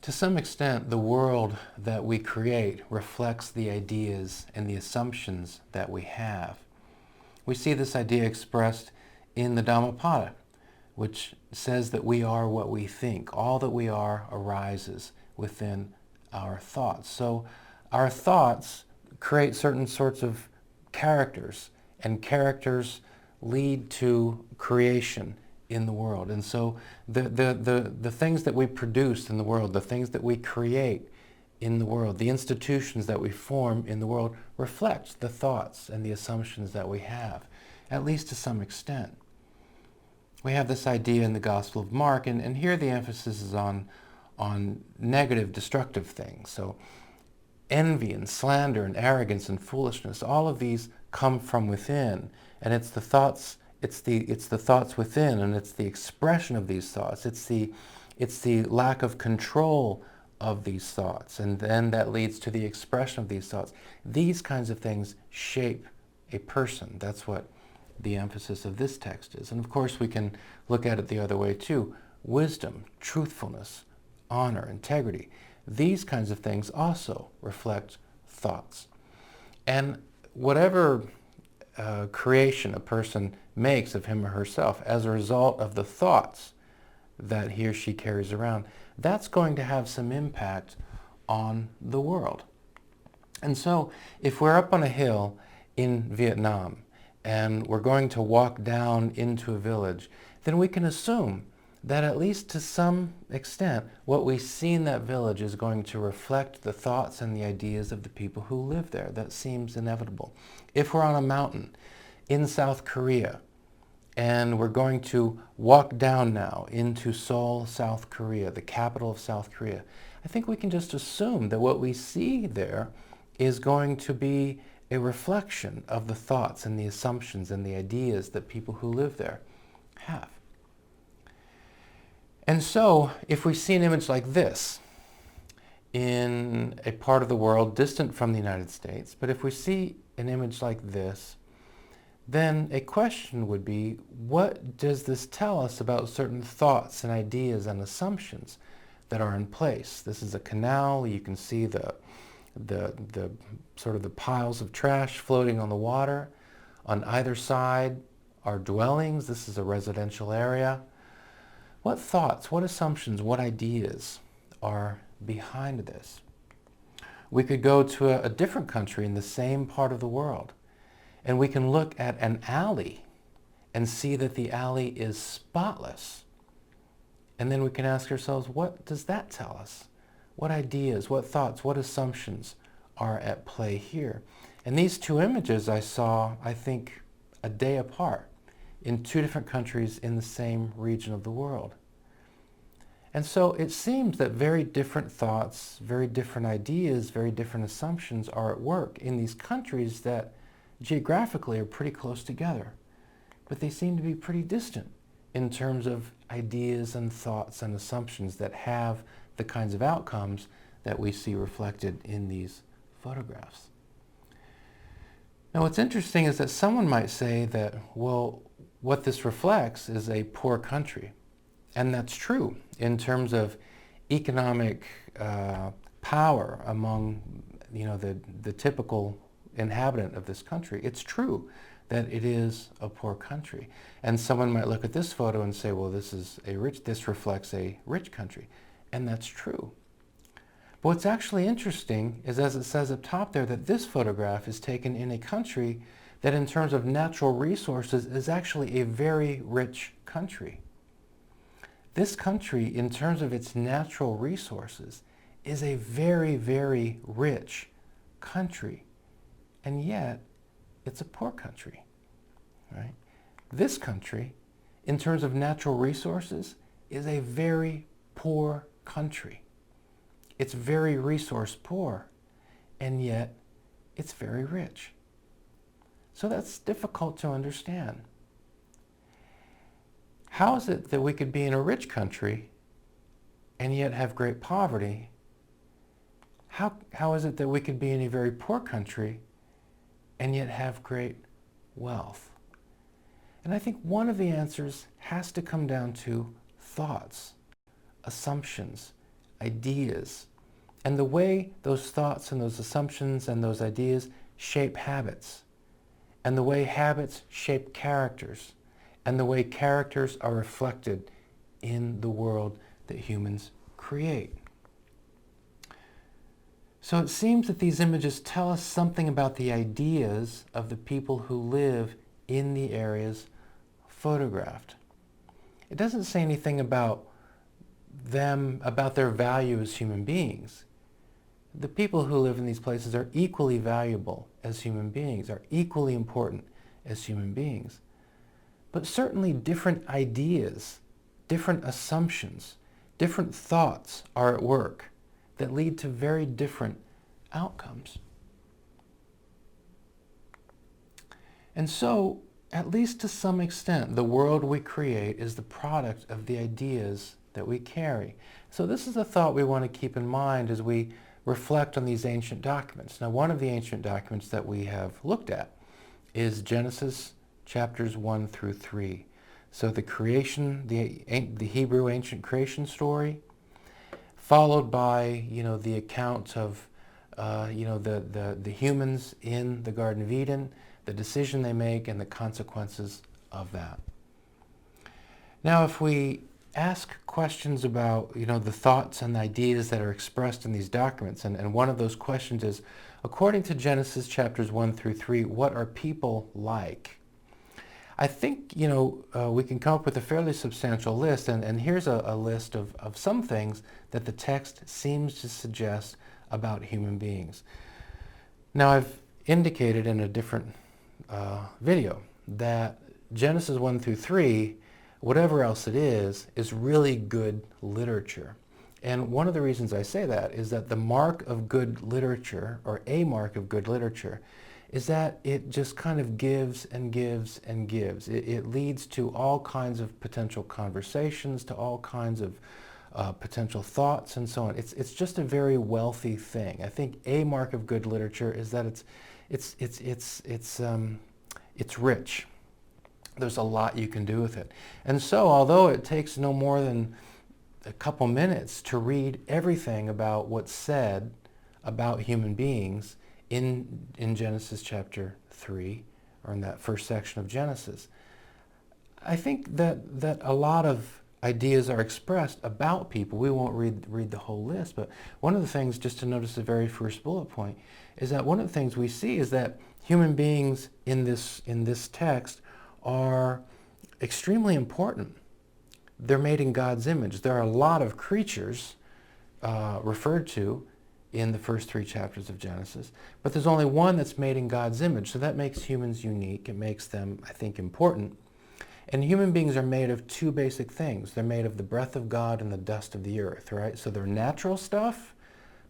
To some extent, the world that we create reflects the ideas and the assumptions that we have. We see this idea expressed in the Dhammapada, which says that we are what we think. All that we are arises within our thoughts. So our thoughts create certain sorts of characters, and characters lead to creation in the world. And so the things that we produce in the world, the things that we create in the world, the institutions that we form in the world reflect the thoughts and the assumptions that we have, at least to some extent. We have this idea in the Gospel of Mark, and here the emphasis is on negative, destructive things. So envy and slander and arrogance and foolishness, all of these come from within, and it's the thoughts within, and it's the expression of these thoughts. It's the lack of control of these thoughts, and then that leads to the expression of these thoughts. These kinds of things shape a person. That's what the emphasis of this text is. And of course we can look at it the other way too. Wisdom, truthfulness, honor, integrity. These kinds of things also reflect thoughts. And whatever creation a person makes of him or herself as a result of the thoughts that he or she carries around, that's going to have some impact on the world. And so if we're up on a hill in Vietnam and we're going to walk down into a village, then we can assume that at least to some extent what we see in that village is going to reflect the thoughts and the ideas of the people who live there. That seems inevitable. If we're on a mountain in South Korea and we're going to walk down now into Seoul, South Korea, the capital of South Korea, I think we can just assume that what we see there is going to be a reflection of the thoughts and the assumptions and the ideas that people who live there have. And so, if we see an image like this in a part of the world distant from the United States, but if we see an image like this, then a question would be, what does this tell us about certain thoughts and ideas and assumptions that are in place? This is a canal. You can see the sort of the piles of trash floating on the water. On either side are dwellings. This is a residential area. What thoughts, what assumptions, what ideas are behind this? We could go to a different country in the same part of the world, and we can look at an alley and see that the alley is spotless. And then we can ask ourselves, what does that tell us? What ideas, what thoughts, what assumptions are at play here? And these two images I saw, I think, a day apart in two different countries in the same region of the world. And so it seems that very different thoughts, very different ideas, very different assumptions are at work in these countries that geographically are pretty close together. But they seem to be pretty distant in terms of ideas and thoughts and assumptions that have the kinds of outcomes that we see reflected in these photographs. Now what's interesting is that someone might say that, well, what this reflects is a poor country. And that's true in terms of economic power among the typical inhabitant of this country. It's true that it is a poor country. And someone might look at this photo and say, well, this reflects a rich country. And that's true. But what's actually interesting is, as it says up top there, that this photograph is taken in a country that in terms of natural resources is actually a very rich country. This country, in terms of its natural resources, is a very, very rich country. And yet, it's a poor country, right? This country, in terms of natural resources, is a very poor country. It's very resource poor, and yet it's very rich. So that's difficult to understand. How is it that we could be in a rich country and yet have great poverty? How is it that we could be in a very poor country and yet have great wealth? And I think one of the answers has to come down to thoughts, assumptions, ideas, and the way those thoughts and those assumptions and those ideas shape habits, and the way habits shape characters, and the way characters are reflected in the world that humans create. So it seems that these images tell us something about the ideas of the people who live in the areas photographed. It doesn't say anything about them, about their value as human beings. The people who live in these places are equally valuable as human beings, are equally important as human beings. But certainly different ideas, different assumptions, different thoughts are at work that lead to very different outcomes. And so, at least to some extent, the world we create is the product of the ideas that we carry. So this is a thought we want to keep in mind as we reflect on these ancient documents. Now, one of the ancient documents that we have looked at is Genesis chapters 1 through 3. So the creation, the Hebrew ancient creation story, followed by, the account of, the humans in the Garden of Eden, the decision they make, and the consequences of that. Now, if we ask questions about, the thoughts and ideas that are expressed in these documents, and one of those questions is, according to Genesis chapters 1 through 3, what are people like? I think, we can come up with a fairly substantial list, and here's a list of some things that the text seems to suggest about human beings. Now, I've indicated in a different video that Genesis 1 through 3, whatever else it is really good literature. And one of the reasons I say that is that the mark of good literature, or a mark of good literature, is that it just kind of gives and gives and gives. It leads to all kinds of potential conversations, to all kinds of potential thoughts, and so on. It's just a very wealthy thing. I think a mark of good literature is that it's rich. There's a lot you can do with it. And so, although it takes no more than a couple minutes to read everything about what's said about human beings in Genesis chapter 3, or in that first section of Genesis, I think that a lot of ideas are expressed about people. We won't read the whole list, but one of the things, just to notice the very first bullet point, is that one of the things we see is that human beings in this text are extremely important. They're made in God's image. There are a lot of creatures referred to in the first 3 chapters of Genesis, but there's only one that's made in God's image, so that makes humans unique. It makes them, I think, important. And human beings are made of 2 basic things. They're made of the breath of God and the dust of the earth, right? So they're natural stuff,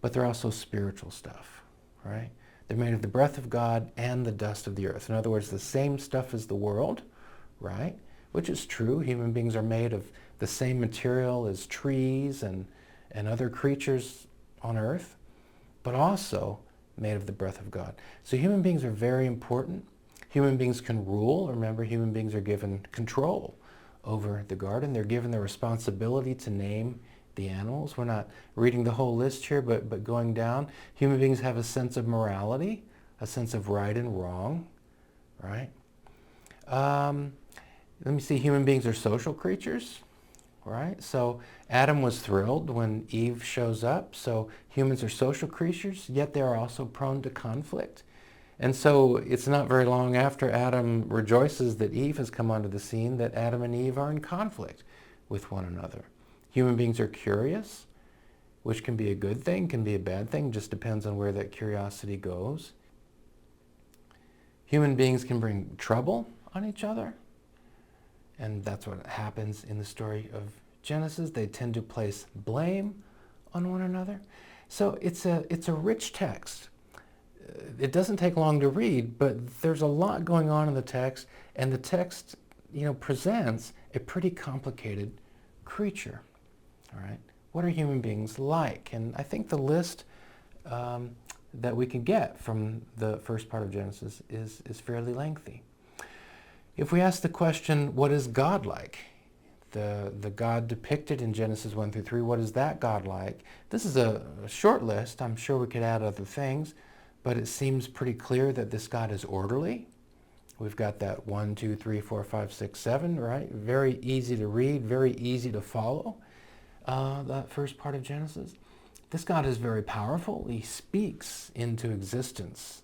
but they're also spiritual stuff, right? They're made of the breath of God and the dust of the earth. In other words, the same stuff as the world, right? Which is true. Human beings are made of the same material as trees and other creatures on earth, but also made of the breath of God. So human beings are very important. Human beings can rule. Remember, human beings are given control over the garden. They're given the responsibility to name the animals. We're not reading the whole list here, but going down, human beings have a sense of morality, a sense of right and wrong, right? Let me see, human beings are social creatures, right? So Adam was thrilled when Eve shows up. So humans are social creatures, yet they are also prone to conflict. And so it's not very long after Adam rejoices that Eve has come onto the scene that Adam and Eve are in conflict with one another. Human beings are curious, which can be a good thing, can be a bad thing, just depends on where that curiosity goes. Human beings can bring trouble on each other, and that's what happens in the story of Genesis. They tend to place blame on one another. So it's a rich text. It doesn't take long to read, but there's a lot going on in the text, and the text, presents a pretty complicated creature. All right, what are human beings like? And I think the list that we can get from the first part of Genesis is fairly lengthy. If we ask the question, what is God like? the God depicted in Genesis 1 through 3, what is that God like? This is a short list. I'm sure we could add other things, but it seems pretty clear that this God is orderly. We've got that 1, 2, 3, 4, 5, 6, 7, right? Very easy to read, very easy to follow, that first part of Genesis. This God is very powerful. He speaks into existence,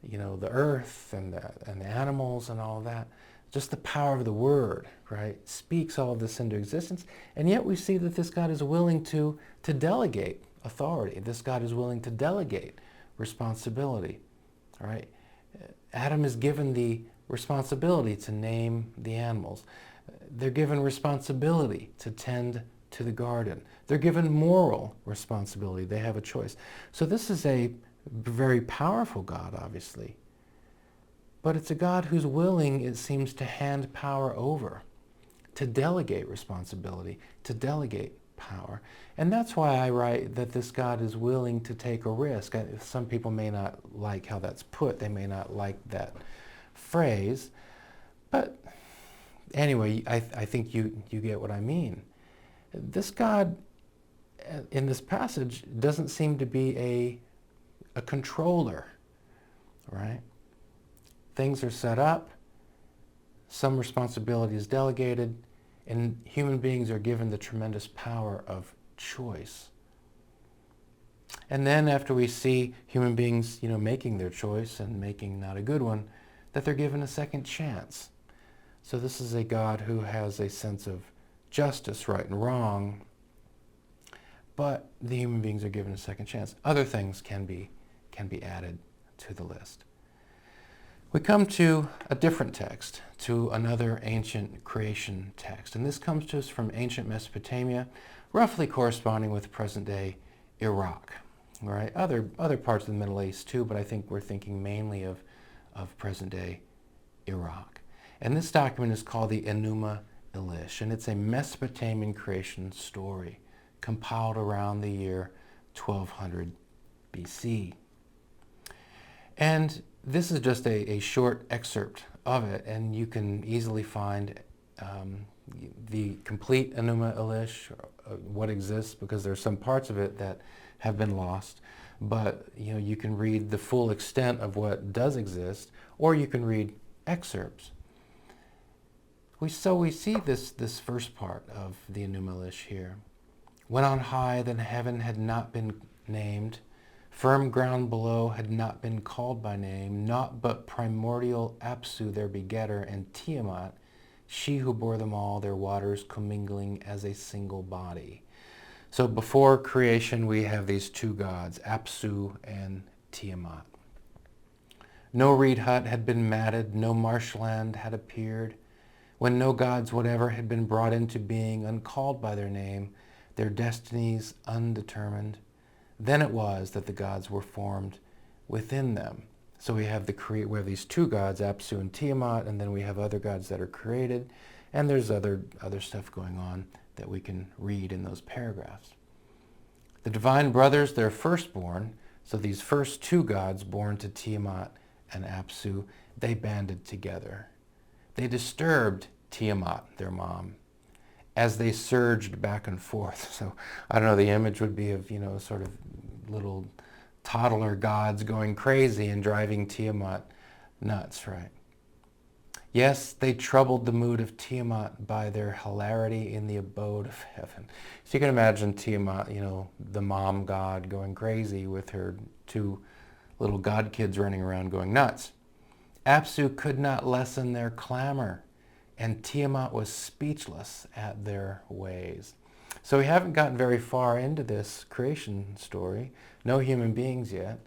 the earth and the animals and all of that. Just the power of the word, right, speaks all of this into existence. And yet we see that this God is willing to delegate authority. This God is willing to delegate responsibility, all right? Adam is given the responsibility to name the animals. They're given responsibility to tend to the garden. They're given moral responsibility. They have a choice. So this is a very powerful God, obviously. But it's a God who's willing, it seems, to hand power over, to delegate responsibility, to delegate power. And that's why I write that this God is willing to take a risk. Some people may not like how that's put. They may not like that phrase. But anyway, I think you get what I mean. This God in this passage doesn't seem to be a controller, right? Things are set up, some responsibility is delegated, and human beings are given the tremendous power of choice. And then after we see human beings, making their choice and making not a good one, that they're given a second chance. So this is a God who has a sense of justice, right and wrong, but the human beings are given a second chance. Other things can be added to the list. We come to a different text, to another ancient creation text. And this comes to us from ancient Mesopotamia, roughly corresponding with present-day Iraq. All right? Other parts of the Middle East too, but I think we're thinking mainly of present-day Iraq. And this document is called the Enuma Elish, and it's a Mesopotamian creation story compiled around the year 1200 BC. And this is just a short excerpt of it, and you can easily find the complete Enuma Elish, what exists, because there are some parts of it that have been lost. But you can read the full extent of what does exist, or you can read excerpts. So we see this first part of the Enuma Elish here. When on high, then heaven had not been named, firm ground below had not been called by name, naught but primordial Apsu their begetter, and Tiamat, she who bore them all, their waters commingling as a single body. So before creation we have these two gods, Apsu and Tiamat. No reed hut had been matted, no marshland had appeared, when no gods whatever had been brought into being, uncalled by their name, their destinies undetermined. Then it was that the gods were formed within them. So we have these two gods, Apsu and Tiamat, and then we have other gods that are created, and there's other stuff going on that we can read in those paragraphs. The divine brothers, their firstborn, so these first two gods born to Tiamat and Apsu, they banded together. They disturbed Tiamat, their mom, as they surged back and forth. So I don't know, the image would be of, sort of little toddler gods going crazy and driving Tiamat nuts, right? Yes, they troubled the mood of Tiamat by their hilarity in the abode of heaven. So you can imagine Tiamat, the mom god, going crazy with her two little god kids running around going nuts. Apsu could not lessen their clamor, and Tiamat was speechless at their ways. So we haven't gotten very far into this creation story, no human beings yet,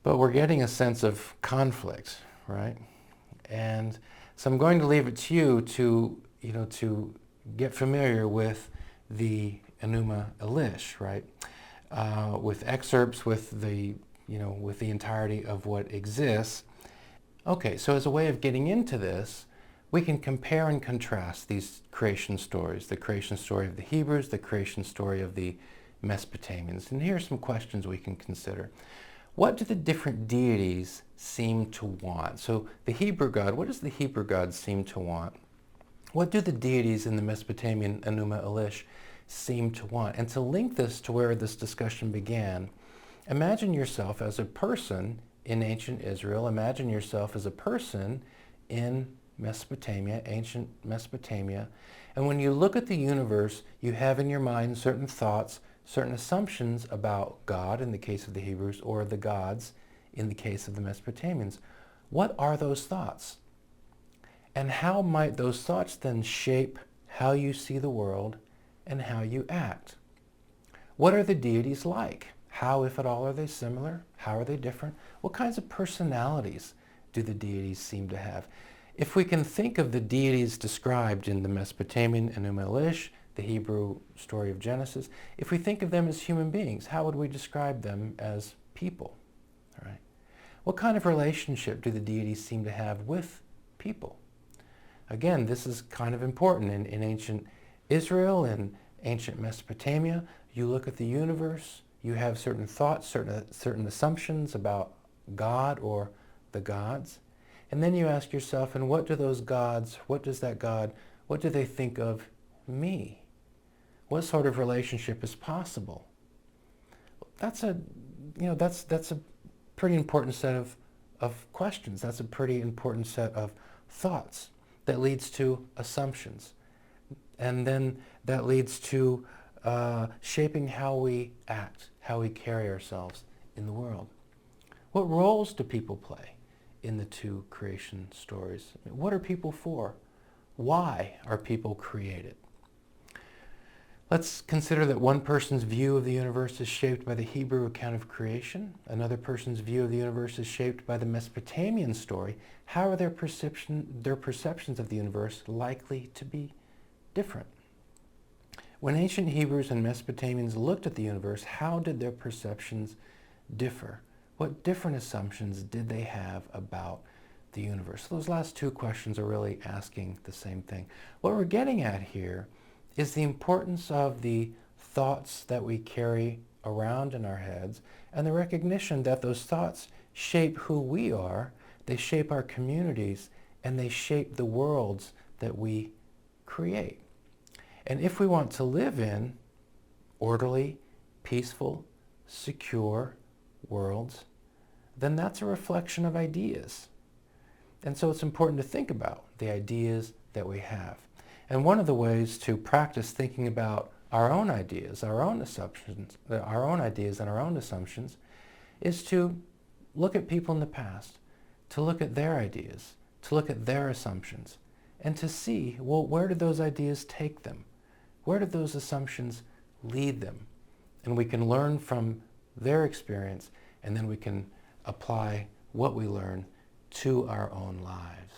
but we're getting a sense of conflict, right? And so I'm going to leave it to you to get familiar with the Enuma Elish, right? With excerpts, with the entirety of what exists. Okay, so as a way of getting into this, we can compare and contrast these creation stories, the creation story of the Hebrews, the creation story of the Mesopotamians. And here are some questions we can consider. What do the different deities seem to want? So the Hebrew God, what does the Hebrew God seem to want? What do the deities in the Mesopotamian Enuma Elish seem to want? And to link this to where this discussion began, imagine yourself as a person in ancient Israel. Imagine yourself as a person in Mesopotamia, ancient Mesopotamia. And when you look at the universe, you have in your mind certain thoughts, certain assumptions about God in the case of the Hebrews, or the gods in the case of the Mesopotamians. What are those thoughts? And how might those thoughts then shape how you see the world and how you act? What are the deities like? How, if at all, are they similar? How are they different? What kinds of personalities do the deities seem to have? If we can think of the deities described in the Mesopotamian Enuma Elish, the Hebrew story of Genesis, if we think of them as human beings, how would we describe them as people? All right. What kind of relationship do the deities seem to have with people? Again, this is kind of important in ancient Israel and ancient Mesopotamia. You look at the universe, you have certain thoughts, certain assumptions about God or the gods. And then you ask yourself, and what do those gods, what does that God, what do they think of me? What sort of relationship is possible? That's a pretty important set of questions. That's a pretty important set of thoughts that leads to assumptions. And then that leads to shaping how we act, how we carry ourselves in the world. What roles do people play in the two creation stories? What are people for? Why are people created? Let's consider that one person's view of the universe is shaped by the Hebrew account of creation. Another person's view of the universe is shaped by the Mesopotamian story. How are their perceptions of the universe likely to be different? When ancient Hebrews and Mesopotamians looked at the universe, how did their perceptions differ? What different assumptions did they have about the universe? Those last two questions are really asking the same thing. What we're getting at here is the importance of the thoughts that we carry around in our heads and the recognition that those thoughts shape who we are, they shape our communities, and they shape the worlds that we create. And if we want to live in orderly, peaceful, secure worlds, then that's a reflection of ideas. And so it's important to think about the ideas that we have. And one of the ways to practice thinking about our own ideas, our own assumptions, our own ideas and our own assumptions, is to look at people in the past, to look at their ideas, to look at their assumptions, and to see, well, where did those ideas take them? Where did those assumptions lead them? And we can learn from their experience, and then we can apply what we learn to our own lives.